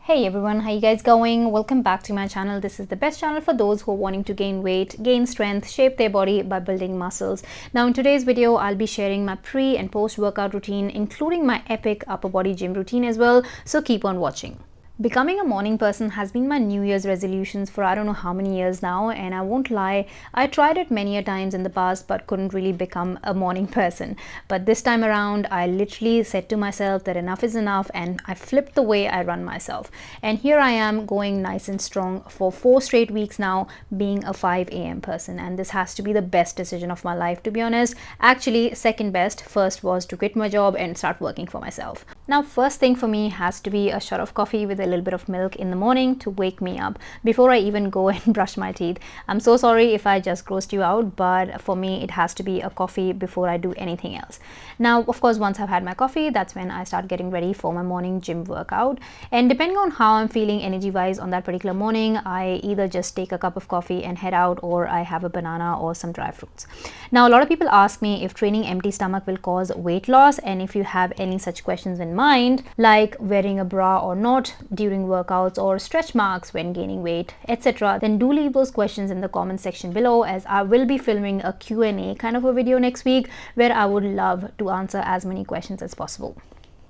Hey everyone, how you guys going? Welcome back to my channel. This is the best channel for those who are wanting to gain weight, gain strength, shape their body by building muscles. Now in today's video, I'll be sharing my pre and post workout routine, including my epic upper body gym routine as well. So keep on watching. Becoming a morning person has been my New Year's resolutions for I don't know how many years now, and I won't lie, I tried it many a times in the past but couldn't really become a morning person. But this time around, I literally said to myself that enough is enough, and I flipped the way I run myself. And here I am going nice and strong for 4 straight weeks now, being a 5 a.m. person, and this has to be the best decision of my life, to be honest. Actually, second best. First was to quit my job and start working for myself. Now, first thing for me has to be a shot of coffee with a little bit of milk in the morning to wake me up before I even go and brush my teeth. I'm so sorry if I just grossed you out, but for me it has to be a coffee before I do anything else. Now, of course, once I've had my coffee, that's when I start getting ready for my morning gym workout. And depending on how I'm feeling energy wise on that particular morning, I either just take a cup of coffee and head out, or I have a banana or some dry fruits. Now, a lot of people ask me if training empty stomach will cause weight loss, and if you have any such questions in mind, like wearing a bra or not during workouts, or stretch marks when gaining weight, etc., then do leave those questions in the comment section below, as I will be filming a Q&A kind of a video next week where I would love to answer as many questions as possible.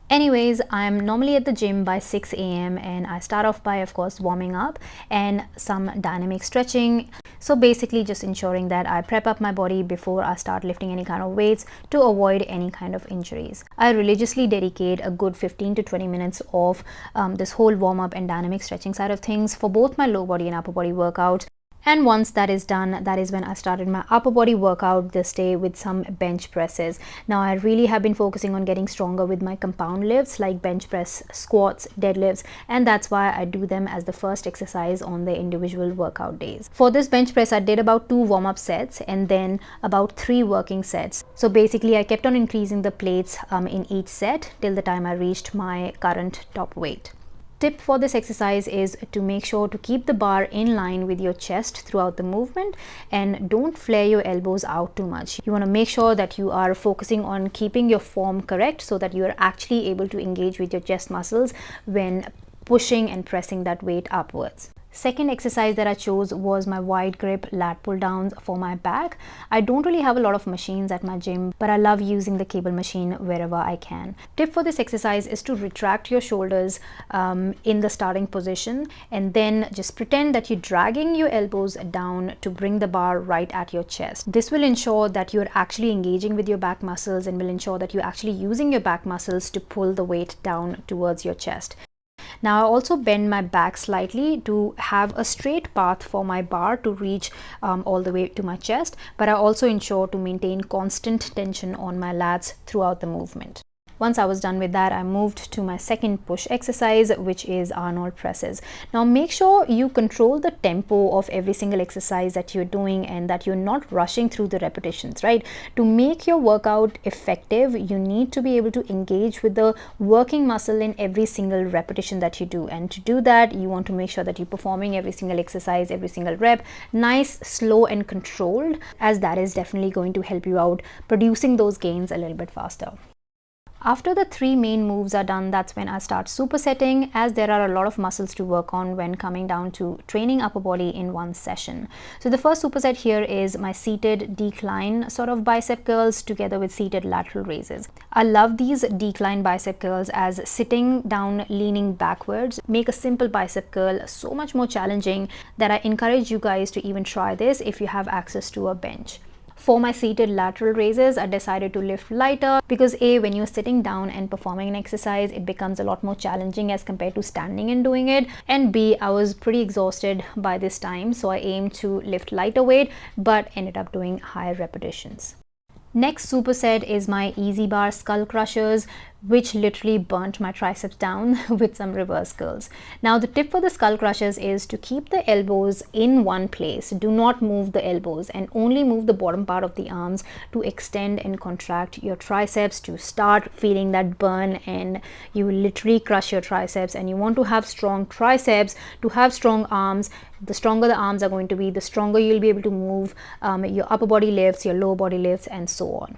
Anyways, I'm normally at the gym by 6 a.m. and I start off by, of course, warming up and some dynamic stretching. So basically just ensuring that I prep up my body before I start lifting any kind of weights to avoid any kind of injuries. I religiously dedicate a good 15 to 20 minutes of this whole warm up and dynamic stretching side of things for both my low body and upper body workouts. And once that is done, that is when I started my upper body workout this day with some bench presses. Now, I really have been focusing on getting stronger with my compound lifts like bench press, squats, deadlifts, and that's why I do them as the first exercise on the individual workout days. For this bench press, I did about 2 warm-up sets and then about 3 working sets. So basically, I kept on increasing the plates in each set till the time I reached my current top weight. Tip for this exercise is to make sure to keep the bar in line with your chest throughout the movement, and don't flare your elbows out too much. You want to make sure that you are focusing on keeping your form correct so that you are actually able to engage with your chest muscles when pushing and pressing that weight upwards. Second exercise that I chose was my wide grip lat pull downs for my back. I don't really have a lot of machines at my gym, but I love using the cable machine wherever I can. Tip for this exercise is to retract your shoulders in the starting position, and then just pretend that you're dragging your elbows down to bring the bar right at your chest. This will ensure that you're actually engaging with your back muscles and will ensure that you're actually using your back muscles to pull the weight down towards your chest. Now, I also bend my back slightly to have a straight path for my bar to reach all the way to my chest, but I also ensure to maintain constant tension on my lats throughout the movement. Once I was done with that, I moved to my second push exercise, which is Arnold presses. Now, make sure you control the tempo of every single exercise that you're doing and that you're not rushing through the repetitions, right? To make your workout effective, you need to be able to engage with the working muscle in every single repetition that you do. And to do that, you want to make sure that you're performing every single exercise, every single rep, nice, slow, and controlled, as that is definitely going to help you out producing those gains a little bit faster. After the 3 main moves are done, that's when I start supersetting, as there are a lot of muscles to work on when coming down to training upper body in one session. So the first superset here is my seated decline sort of bicep curls together with seated lateral raises. I love these decline bicep curls, as sitting down leaning backwards make a simple bicep curl so much more challenging that I encourage you guys to even try this if you have access to a bench. For my seated lateral raises, I decided to lift lighter because A, when you're sitting down and performing an exercise, it becomes a lot more challenging as compared to standing and doing it. And B, I was pretty exhausted by this time, so I aimed to lift lighter weight but ended up doing higher repetitions. Next superset is my easy bar skull crushers, which literally burnt my triceps down with some reverse curls. Now, the tip for the skull crushers is to keep the elbows in one place. Do not move the elbows and only move the bottom part of the arms to extend and contract your triceps to start feeling that burn, and you literally crush your triceps. And you want to have strong triceps to have strong arms. The stronger the arms are going to be, the stronger you'll be able to move your upper body lifts, your lower body lifts, and so on.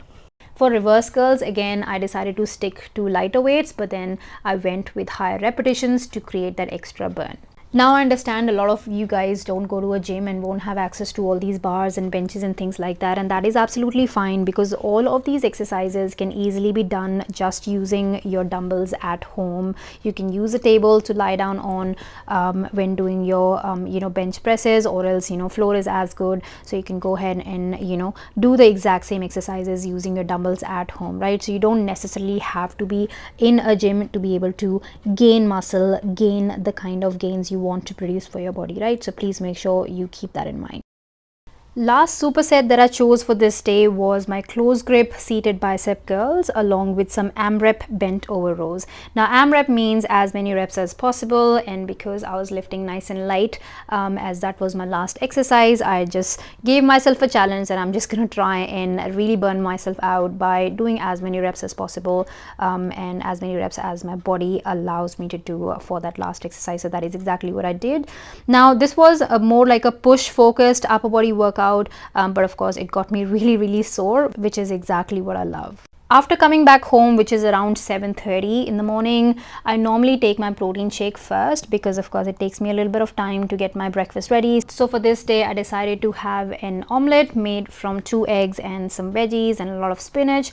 For reverse curls, again, I decided to stick to lighter weights, but then I went with higher repetitions to create that extra burn. Now I understand a lot of you guys don't go to a gym and won't have access to all these bars and benches and things like that, and that is absolutely fine, because all of these exercises can easily be done just using your dumbbells at home. You can use a table to lie down on when doing your bench presses, or else floor is as good, so you can go ahead and do the exact same exercises using your dumbbells at home, right? So you don't necessarily have to be in a gym to be able to gain muscle, gain the kind of gains you want to produce for your body, right? So please make sure you keep that in mind. Last superset that I chose for this day was my close grip seated bicep curls along with some AMRAP bent over rows. Now AMRAP means as many reps as possible, and because I was lifting nice and light, as that was my last exercise, I just gave myself a challenge and I'm just going to try and really burn myself out by doing as many reps as possible, and as many reps as my body allows me to do for that last exercise. So that is exactly what I did. Now this was more like a push focused upper body workout, but of course it got me really sore, which is exactly what I love. After coming back home, which is around 7:30 in the morning, I normally take my protein shake first, because of course it takes me a little bit of time to get my breakfast ready. So for this day I decided to have an omelette made from 2 eggs and some veggies and a lot of spinach,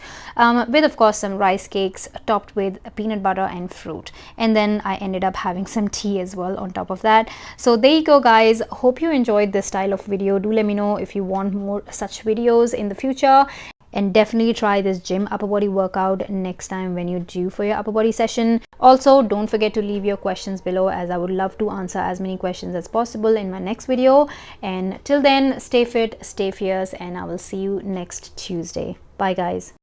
with of course some rice cakes topped with peanut butter and fruit, and then I ended up having some tea as well on top of that. So there you go guys, hope you enjoyed this style of video. Do let me know if you want more such videos in the future, and definitely try this gym upper body workout next time when you do for your upper body session. Also, don't forget to leave your questions below, as I would love to answer as many questions as possible in my next video. And till then, stay fit, stay fierce, and I will see you next Tuesday. Bye guys.